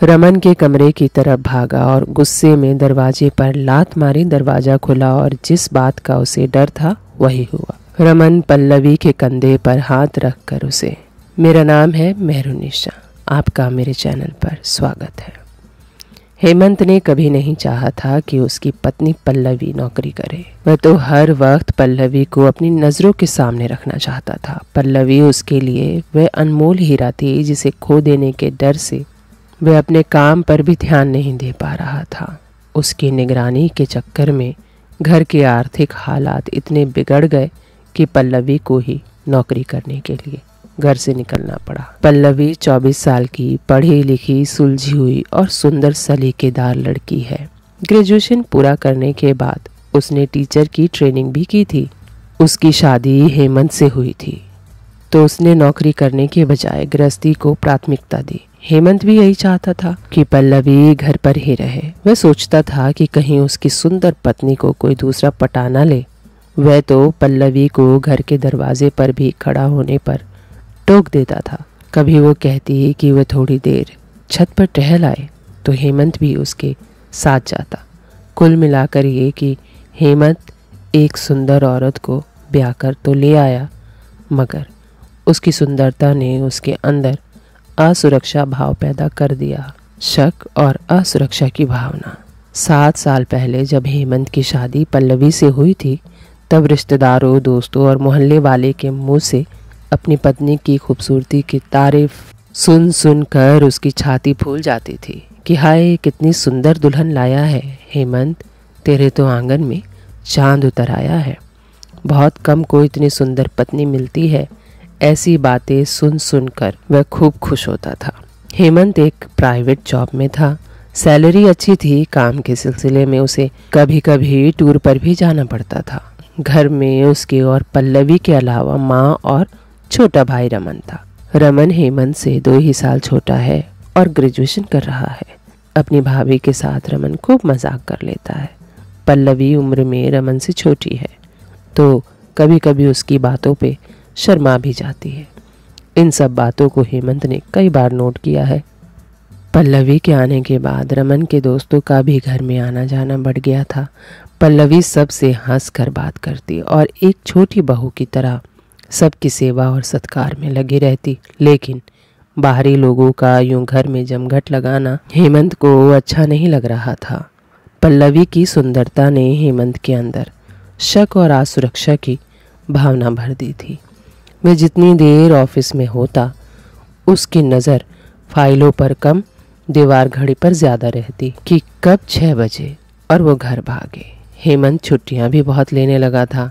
रमन के कमरे की तरफ भागा और गुस्से में दरवाजे पर लात मारी। दरवाजा खुला और जिस बात का उसे डर था वही हुआ। रमन पल्लवी के कंधे पर हाथ रखकर उसे, मेरा नाम है मेहरुनिशा, आपका मेरे चैनल पर स्वागत है। हेमंत ने कभी नहीं चाहा था कि उसकी पत्नी पल्लवी नौकरी करे। वह तो हर वक्त पल्लवी को अपनी नज़रों के सामने रखना चाहता था। पल्लवी उसके लिए वह अनमोल हीरा थी जिसे खो देने के डर से वह अपने काम पर भी ध्यान नहीं दे पा रहा था। उसकी निगरानी के चक्कर में घर के आर्थिक हालात इतने बिगड़ गए कि पल्लवी को ही नौकरी करने के लिए घर से निकलना पड़ा। पल्लवी 24 साल की पढ़ी लिखी सुलझी हुई और सुंदर सलीकेदार लड़की है। ग्रेजुएशन पूरा करने के बाद उसने टीचर की ट्रेनिंग भी की थी। उसकी शादी हेमंत से हुई थी तो उसने नौकरी करने के बजाय गृहस्थी को प्राथमिकता दी। हेमंत भी यही चाहता था कि पल्लवी घर पर ही रहे। वह सोचता था कि कहीं उसकी सुंदर पत्नी को कोई दूसरा पटा ना ले। वह तो पल्लवी को घर के दरवाजे पर भी खड़ा होने पर टोक देता था। कभी वो कहती कि वह थोड़ी देर छत पर टहल आए तो हेमंत भी उसके साथ जाता। कुल मिलाकर ये कि हेमंत एक सुंदर औरत को ब्याह कर तो ले आया, मगर उसकी सुंदरता ने उसके अंदर असुरक्षा भाव पैदा कर दिया, शक और असुरक्षा की भावना। 7 साल पहले जब हेमंत की शादी पल्लवी से हुई थी तब रिश्तेदारों, दोस्तों और मोहल्ले वाले के मुंह से अपनी पत्नी की खूबसूरती की तारीफ सुन सुन कर उसकी छाती फूल जाती थी कि हाय कितनी सुंदर दुल्हन लाया है हेमंत, तेरे तो आंगन में चांद उतर आया है। बहुत कम को इतनी सुंदर पत्नी मिलती है। ऐसी बातें सुन सुन कर वह खूब खुश होता था। हेमंत एक प्राइवेट जॉब में था। सैलरी अच्छी थी। काम के सिलसिले में उसे कभी कभी टूर पर भी जाना पड़ता था। घर में उसके और पल्लवी के अलावा माँ और छोटा भाई रमन था। रमन हेमंत से 2 ही साल छोटा है और ग्रेजुएशन कर रहा है। अपनी भाभी के साथ रमन खूब मजाक कर लेता है। पल्लवी उम्र में रमन से छोटी है तो कभी कभी उसकी बातों पे शर्मा भी जाती है। इन सब बातों को हेमंत ने कई बार नोट किया है। पल्लवी के आने के बाद रमन के दोस्तों का भी घर में आना जाना बढ़ गया था। पल्लवी सबसे हंस कर बात करती और एक छोटी बहू की तरह सबकी सेवा और सत्कार में लगी रहती। लेकिन बाहरी लोगों का यूं घर में जमघट लगाना हेमंत को अच्छा नहीं लग रहा था। पल्लवी की सुंदरता ने हेमंत के अंदर शक और असुरक्षा की भावना भर दी थी। वह जितनी देर ऑफिस में होता उसकी नज़र फाइलों पर कम, दीवार घड़ी पर ज़्यादा रहती कि कब 6 बजे और वो घर भागे। हेमंत छुट्टियां भी बहुत लेने लगा था।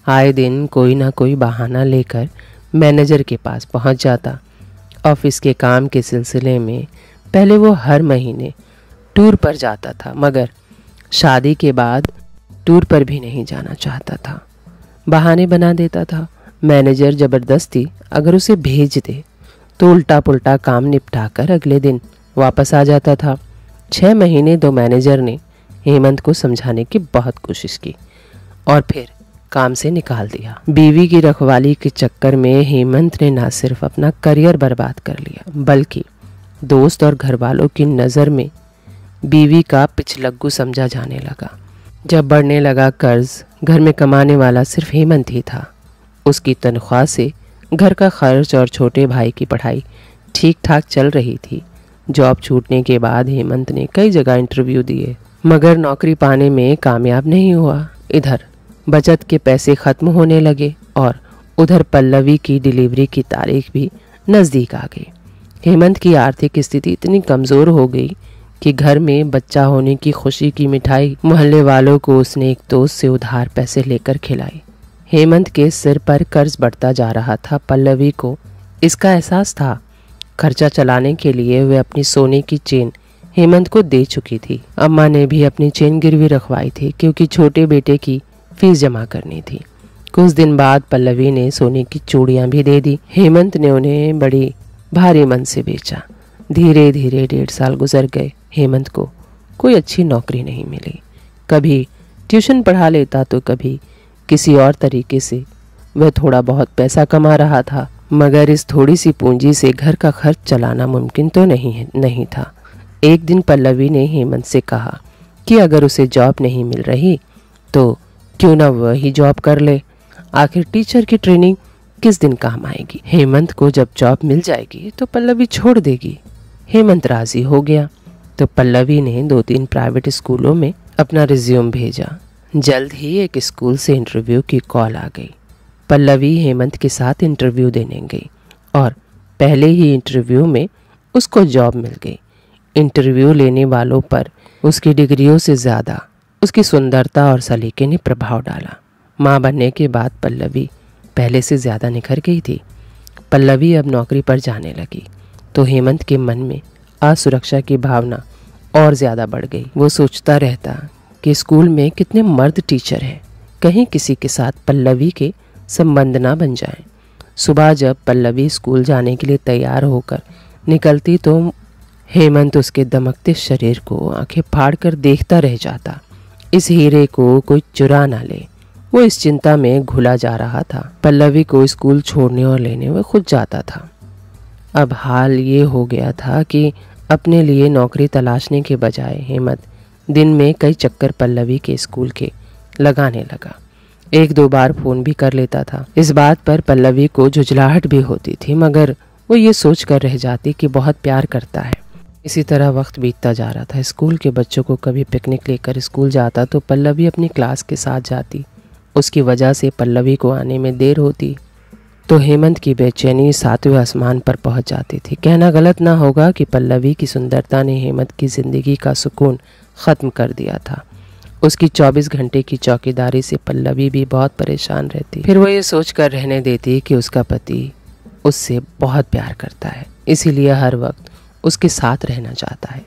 आए दिन कोई ना कोई बहाना लेकर मैनेजर के पास पहुंच जाता। ऑफिस के काम के सिलसिले में पहले वो हर महीने टूर पर जाता था, मगर शादी के बाद टूर पर भी नहीं जाना चाहता था। बहाने बना देता था। मैनेजर ज़बरदस्ती अगर उसे भेज दे तो उल्टा पुल्टा काम निपटा कर अगले दिन वापस आ जाता था। 6 महीने तो मैनेजर ने हेमंत को समझाने की बहुत कोशिश की और फिर काम से निकाल दिया। बीवी की रखवाली के चक्कर में हेमंत ने न सिर्फ अपना करियर बर्बाद कर लिया बल्कि दोस्त और घर वालों की नज़र में बीवी का पिछलग्गू समझा जाने लगा। जब बढ़ने लगा कर्ज, घर में कमाने वाला सिर्फ हेमंत ही था। उसकी तनख्वाह से घर का खर्च और छोटे भाई की पढ़ाई ठीक ठाक चल रही थी। जॉब छूटने के बाद हेमंत ने कई जगह इंटरव्यू दिए मगर नौकरी पाने में कामयाब नहीं हुआ। इधर बचत के पैसे खत्म होने लगे और उधर पल्लवी की डिलीवरी की तारीख भी नज़दीक आ गई। हेमंत की आर्थिक स्थिति इतनी कमज़ोर हो गई कि घर में बच्चा होने की खुशी की मिठाई मोहल्ले वालों को उसने एक दोस्त से उधार पैसे लेकर खिलाई। हेमंत के सिर पर कर्ज बढ़ता जा रहा था। पल्लवी को इसका एहसास था। खर्चा चलाने के लिए वह अपनी सोने की चेन हेमंत को दे चुकी थी। अम्मा ने भी अपनी चेन गिरवी रखवाई थी क्योंकि छोटे बेटे की फीस जमा करनी थी। कुछ दिन बाद पल्लवी ने सोने की चूड़ियां भी दे दी। हेमंत ने उन्हें बड़ी भारी मन से बेचा। धीरे धीरे 1.5 साल गुजर गए। हेमंत को कोई अच्छी नौकरी नहीं मिली। कभी ट्यूशन पढ़ा लेता तो कभी किसी और तरीके से वह थोड़ा बहुत पैसा कमा रहा था, मगर इस थोड़ी सी पूंजी से घर का खर्च चलाना मुमकिन तो नहीं था। एक दिन पल्लवी ने हेमंत से कहा कि अगर उसे जॉब नहीं मिल रही तो क्यों ना वही जॉब कर ले, आखिर टीचर की ट्रेनिंग किस दिन काम आएगी। हेमंत को जब जॉब मिल जाएगी तो पल्लवी छोड़ देगी। हेमंत राजी हो गया तो पल्लवी ने 2-3 प्राइवेट स्कूलों में अपना रिज्यूम भेजा। जल्द ही एक स्कूल से इंटरव्यू की कॉल आ गई। पल्लवी हेमंत के साथ इंटरव्यू देने गई और पहले ही इंटरव्यू में उसको जॉब मिल गई। इंटरव्यू लेने वालों पर उसकी डिग्रियों से ज़्यादा उसकी सुंदरता और सलीके ने प्रभाव डाला। माँ बनने के बाद पल्लवी पहले से ज़्यादा निखर गई थी। पल्लवी अब नौकरी पर जाने लगी तो हेमंत के मन में असुरक्षा की भावना और ज़्यादा बढ़ गई। वो सोचता रहता कि स्कूल में कितने मर्द टीचर हैं, कहीं किसी के साथ पल्लवी के संबंध ना बन जाएं। सुबह जब पल्लवी स्कूल जाने के लिए तैयार होकर निकलती तो हेमंत उसके दमकते शरीर को आंखें फाड़ कर देखता रह जाता। इस हीरे को कोई चुरा ना ले, वो इस चिंता में घुला जा रहा था। पल्लवी को स्कूल छोड़ने और लेने वो खुद जाता था। अब हाल ये हो गया था कि अपने लिए नौकरी तलाशने के बजाय हेमंत दिन में कई चक्कर पल्लवी के स्कूल के लगाने लगा। 1-2 बार फ़ोन भी कर लेता था। इस बात पर पल्लवी को झुंझलाहट भी होती थी, मगर वो ये सोच कर रह जाती कि बहुत प्यार करता है। इसी तरह वक्त बीतता जा रहा था। स्कूल के बच्चों को कभी पिकनिक लेकर स्कूल जाता तो पल्लवी अपनी क्लास के साथ जाती। उसकी वजह से पल्लवी को आने में देर होती तो हेमंत की बेचैनी 7वें आसमान पर पहुंच जाती थी। कहना गलत ना होगा कि पल्लवी की सुंदरता ने हेमंत की ज़िंदगी का सुकून ख़त्म कर दिया था। उसकी 24 घंटे की चौकीदारी से पल्लवी भी बहुत परेशान रहती। फिर वो ये सोच कर रहने देती कि उसका पति उससे बहुत प्यार करता है, इसीलिए हर वक्त उसके साथ रहना चाहता है।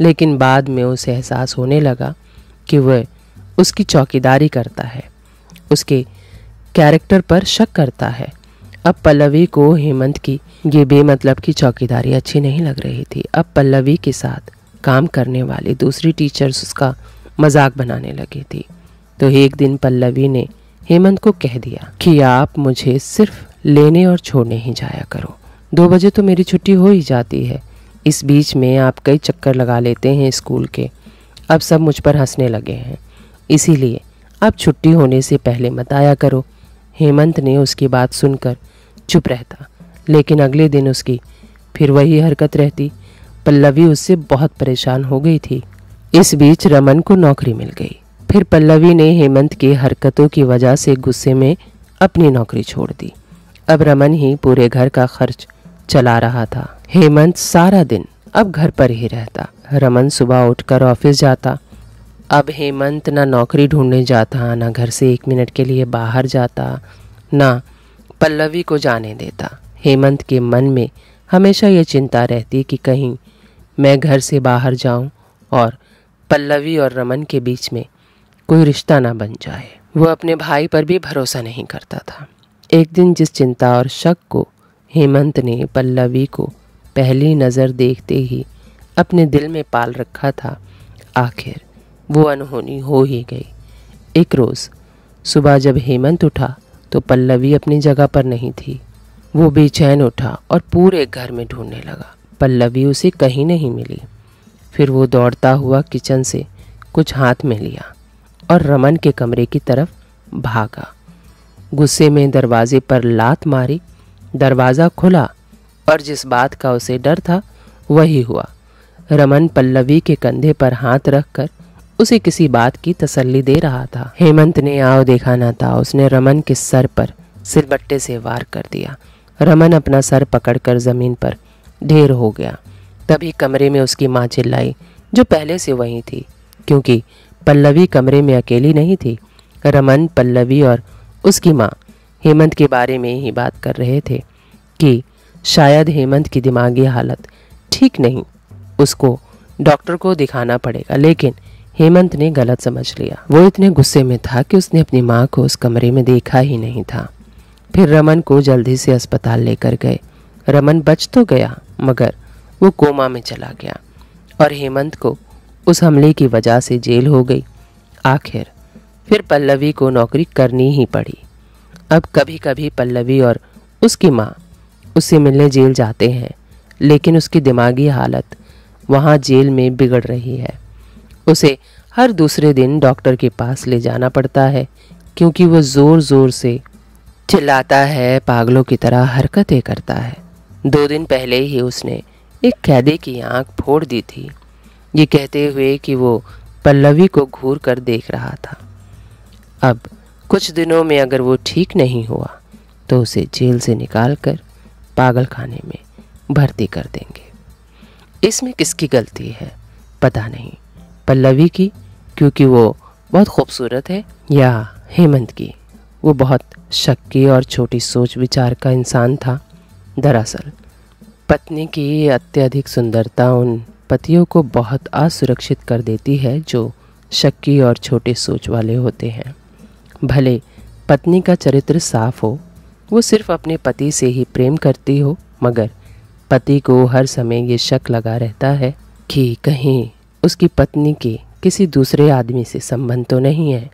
लेकिन बाद में उसे एहसास होने लगा कि वह उसकी चौकीदारी करता है, उसके कैरेक्टर पर शक करता है। अब पल्लवी को हेमंत की ये बेमतलब की चौकीदारी अच्छी नहीं लग रही थी। अब पल्लवी के साथ काम करने वाली दूसरी टीचर्स उसका मजाक बनाने लगी थी। तो एक दिन पल्लवी ने हेमंत को कह दिया कि आप मुझे सिर्फ लेने और छोड़ने ही जाया करो, 2 बजे तो मेरी छुट्टी हो ही जाती है। इस बीच में आप कई चक्कर लगा लेते हैं स्कूल के। अब सब मुझ पर हंसने लगे हैं, इसीलिए अब छुट्टी होने से पहले मत आया करो। हेमंत ने उसकी बात सुनकर चुप रहता, लेकिन अगले दिन उसकी फिर वही हरकत रहती। पल्लवी उससे बहुत परेशान हो गई थी। इस बीच रमन को नौकरी मिल गई। फिर पल्लवी ने हेमंत की हरकतों की वजह से गुस्से में अपनी नौकरी छोड़ दी। अब रमन ही पूरे घर का खर्च चला रहा था। हेमंत सारा दिन अब घर पर ही रहता। रमन सुबह उठकर ऑफिस जाता। अब हेमंत ना नौकरी ढूंढने जाता, ना घर से 1 मिनट के लिए बाहर जाता, ना पल्लवी को जाने देता। हेमंत के मन में हमेशा ये चिंता रहती कि कहीं मैं घर से बाहर जाऊं और पल्लवी और रमन के बीच में कोई रिश्ता ना बन जाए। वो अपने भाई पर भी भरोसा नहीं करता था। एक दिन जिस चिंता और शक को हेमंत ने पल्लवी को पहली नज़र देखते ही अपने दिल में पाल रखा था, आखिर वो अनहोनी हो ही गई। एक रोज़ सुबह जब हेमंत उठा तो पल्लवी अपनी जगह पर नहीं थी। वो बेचैन उठा और पूरे घर में ढूंढने लगा। पल्लवी उसे कहीं नहीं मिली। फिर वो दौड़ता हुआ किचन से कुछ हाथ में लिया और रमन के कमरे की तरफ भागा। गुस्से में दरवाजे पर लात मारी, दरवाज़ा खुला और जिस बात का उसे डर था वही हुआ। रमन पल्लवी के कंधे पर हाथ रखकर उसे किसी बात की तसल्ली दे रहा था। हेमंत ने आओ देखा न था, उसने रमन के सर पर सिलबट्टे से वार कर दिया। रमन अपना सर पकड़कर ज़मीन पर ढेर हो गया। तभी कमरे में उसकी माँ चिल्लाई, जो पहले से वहीं थी, क्योंकि पल्लवी कमरे में अकेली नहीं थी। रमन, पल्लवी और उसकी माँ हेमंत के बारे में ही बात कर रहे थे कि शायद हेमंत की दिमागी हालत ठीक नहीं, उसको डॉक्टर को दिखाना पड़ेगा। लेकिन हेमंत ने गलत समझ लिया। वो इतने गुस्से में था कि उसने अपनी माँ को उस कमरे में देखा ही नहीं था। फिर रमन को जल्दी से अस्पताल लेकर गए। रमन बच तो गया, मगर वो कोमा में चला गया और हेमंत को उस हमले की वजह से जेल हो गई। आखिर फिर पल्लवी को नौकरी करनी ही पड़ी। अब कभी कभी पल्लवी और उसकी माँ उससे मिलने जेल जाते हैं, लेकिन उसकी दिमागी हालत वहाँ जेल में बिगड़ रही है। उसे हर दूसरे दिन डॉक्टर के पास ले जाना पड़ता है क्योंकि वो ज़ोर ज़ोर से चिल्लाता है, पागलों की तरह हरकतें करता है। 2 दिन पहले ही उसने एक कैदी की आंख फोड़ दी थी, ये कहते हुए कि वो पल्लवी को घूर कर देख रहा था। अब कुछ दिनों में अगर वो ठीक नहीं हुआ तो उसे जेल से निकालकर पागल खाने में भर्ती कर देंगे। इसमें किसकी गलती है पता नहीं, पल्लवी की क्योंकि वो बहुत खूबसूरत है, या हेमंत की, वो बहुत शक्की और छोटी सोच विचार का इंसान था। दरअसल पत्नी की अत्यधिक सुंदरता उन पतियों को बहुत असुरक्षित कर देती है जो शक्की और छोटे सोच वाले होते हैं। भले पत्नी का चरित्र साफ हो, वो सिर्फ अपने पति से ही प्रेम करती हो, मगर पति को हर समय ये शक लगा रहता है कि कहीं उसकी पत्नी के किसी दूसरे आदमी से संबंध तो नहीं है,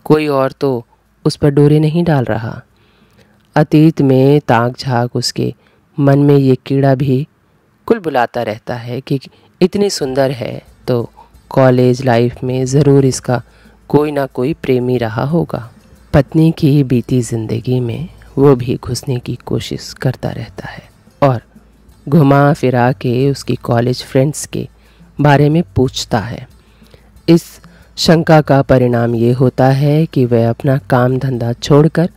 कोई और तो उस पर डोरे नहीं डाल रहा। अतीत में ताक झाक उसके मन में ये कीड़ा भी कुल बुलाता रहता है कि इतनी सुंदर है तो कॉलेज लाइफ में ज़रूर इसका कोई ना कोई प्रेमी रहा होगा। पत्नी की बीती ज़िंदगी में वो भी घुसने की कोशिश करता रहता है और घुमा फिरा के उसकी कॉलेज फ्रेंड्स के बारे में पूछता है। इस शंका का परिणाम ये होता है कि वह अपना काम धंधा छोड़कर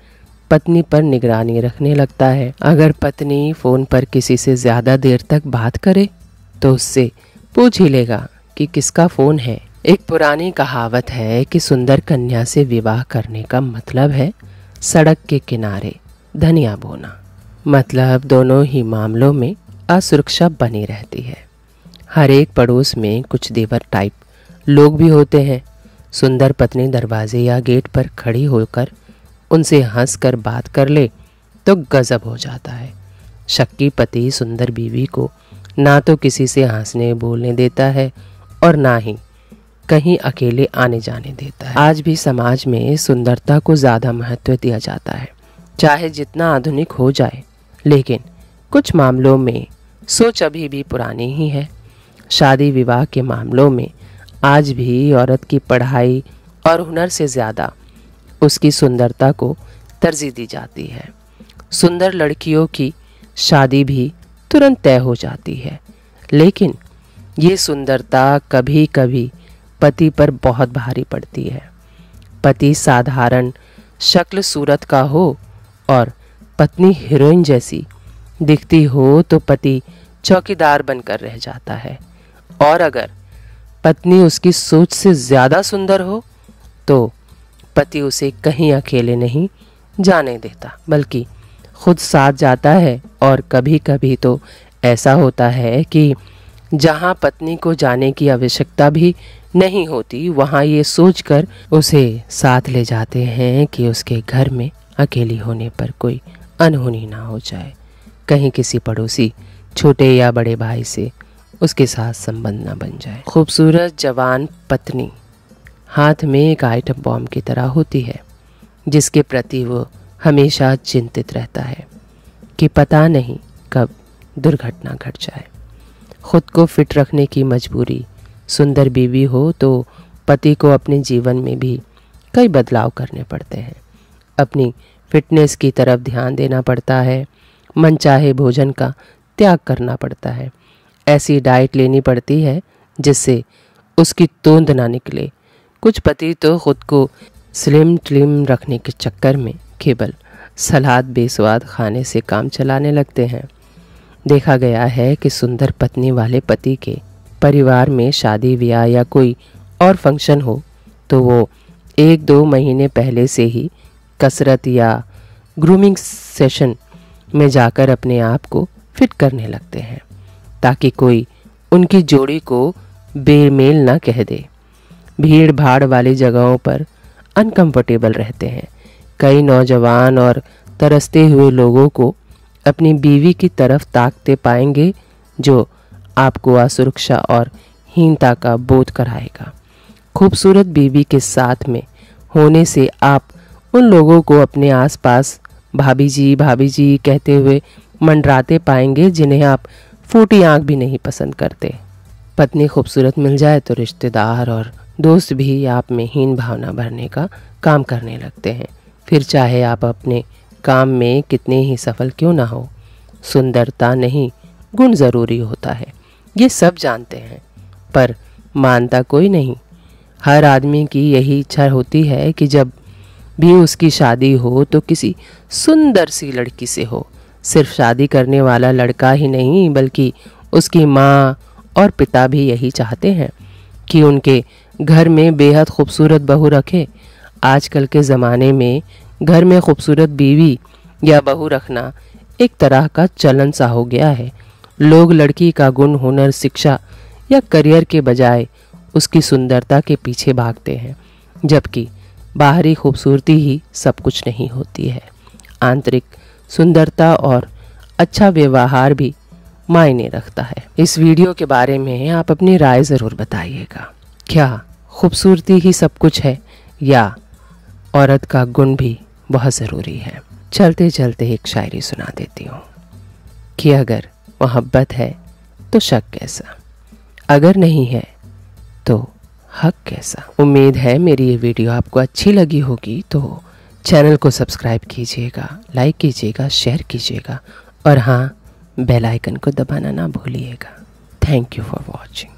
पत्नी पर निगरानी रखने लगता है। अगर पत्नी फ़ोन पर किसी से ज़्यादा देर तक बात करे तो उससे पूछ ही लेगा कि किसका फ़ोन है। एक पुरानी कहावत है कि सुंदर कन्या से विवाह करने का मतलब है सड़क के किनारे धनिया बोना। मतलब दोनों ही मामलों में असुरक्षा बनी रहती है। हर एक पड़ोस में कुछ देवर टाइप लोग भी होते हैं। सुंदर पत्नी दरवाजे या गेट पर खड़ी होकर उनसे हंसकर बात कर ले तो गजब हो जाता है। शक्की पति सुंदर बीवी को ना तो किसी से हंसने बोलने देता है और ना ही कहीं अकेले आने जाने देता है। आज भी समाज में सुंदरता को ज़्यादा महत्व दिया जाता है, चाहे जितना आधुनिक हो जाए, लेकिन कुछ मामलों में सोच अभी भी पुरानी ही है। शादी विवाह के मामलों में आज भी औरत की पढ़ाई और हुनर से ज़्यादा उसकी सुंदरता को तरजीह दी जाती है। सुंदर लड़कियों की शादी भी तुरंत तय हो जाती है, लेकिन ये सुंदरता कभी कभी पति पर बहुत भारी पड़ती है। पति साधारण शक्ल सूरत का हो और पत्नी हीरोइन जैसी दिखती हो तो पति चौकीदार बनकर रह जाता है, और अगर पत्नी उसकी सोच से ज़्यादा सुंदर हो तो पति उसे कहीं अकेले नहीं जाने देता, बल्कि खुद साथ जाता है। और कभी कभी तो ऐसा होता है कि जहां पत्नी को जाने की आवश्यकता भी नहीं होती, वहां ये सोचकर उसे साथ ले जाते हैं कि उसके घर में अकेली होने पर कोई अनहोनी ना हो जाए, कहीं किसी पड़ोसी छोटे या बड़े भाई से उसके साथ संबंध ना बन जाए। खूबसूरत जवान पत्नी हाथ में एक आइटम बॉम्ब की तरह होती है, जिसके प्रति वो हमेशा चिंतित रहता है कि पता नहीं कब दुर्घटना घट जाए। खुद को फिट रखने की मजबूरी सुंदर बीवी हो तो पति को अपने जीवन में भी कई बदलाव करने पड़ते हैं। अपनी फिटनेस की तरफ ध्यान देना पड़ता है, मनचाहे भोजन का त्याग करना पड़ता है, ऐसी डाइट लेनी पड़ती है जिससे उसकी तोंद ना निकले। कुछ पति तो खुद को स्लिम ट्लिम रखने के चक्कर में केवल सलाद बेस्वाद खाने से काम चलाने लगते हैं। देखा गया है कि सुंदर पत्नी वाले पति के परिवार में शादी ब्याह या कोई और फंक्शन हो तो वो 1-2 महीने पहले से ही कसरत या ग्रूमिंग सेशन में जाकर अपने आप को फिट करने लगते हैं, ताकि कोई उनकी जोड़ी को बेमेल ना कह दे। भीड़ भाड़ वाली जगहों पर अनकंफर्टेबल रहते हैं। कई नौजवान और तरसते हुए लोगों को अपनी बीवी की तरफ ताकते पाएंगे, जो आपको असुरक्षा और हीनता का बोध कराएगा। खूबसूरत बीवी के साथ में होने से आप उन लोगों को अपने आसपास भाभी जी कहते हुए मंडराते पाएंगे, जिन्हें आप फूटी आंख भी नहीं पसंद करते। पत्नी खूबसूरत मिल जाए तो रिश्तेदार और दोस्त भी आप में हीन भावना भरने का काम करने लगते हैं। फिर चाहे आप अपने काम में कितने ही सफल क्यों ना हो, सुंदरता नहीं गुण ज़रूरी होता है, ये सब जानते हैं, पर मानता कोई नहीं। हर आदमी की यही इच्छा होती है कि जब भी उसकी शादी हो तो किसी सुंदर सी लड़की से हो। सिर्फ शादी करने वाला लड़का ही नहीं बल्कि उसकी माँ और पिता भी यही चाहते हैं कि उनके घर में बेहद खूबसूरत बहू रखे। आजकल के ज़माने में घर में खूबसूरत बीवी या बहू रखना एक तरह का चलन सा हो गया है। लोग लड़की का गुण, हुनर, शिक्षा या करियर के बजाय उसकी सुंदरता के पीछे भागते हैं, जबकि बाहरी खूबसूरती ही सब कुछ नहीं होती है। आंतरिक सुंदरता और अच्छा व्यवहार भी मायने रखता है। इस वीडियो के बारे में आप अपनी राय ज़रूर बताइएगा। क्या खूबसूरती ही सब कुछ है या औरत का गुण भी बहुत ज़रूरी है? चलते चलते एक शायरी सुना देती हूँ कि अगर मोहब्बत है तो शक कैसा, अगर नहीं है तो हक कैसा। उम्मीद है मेरी ये वीडियो आपको अच्छी लगी होगी, तो चैनल को सब्सक्राइब कीजिएगा, लाइक कीजिएगा, शेयर कीजिएगा और हाँ, बेल आइकन को दबाना ना भूलिएगा। Thank you for watching.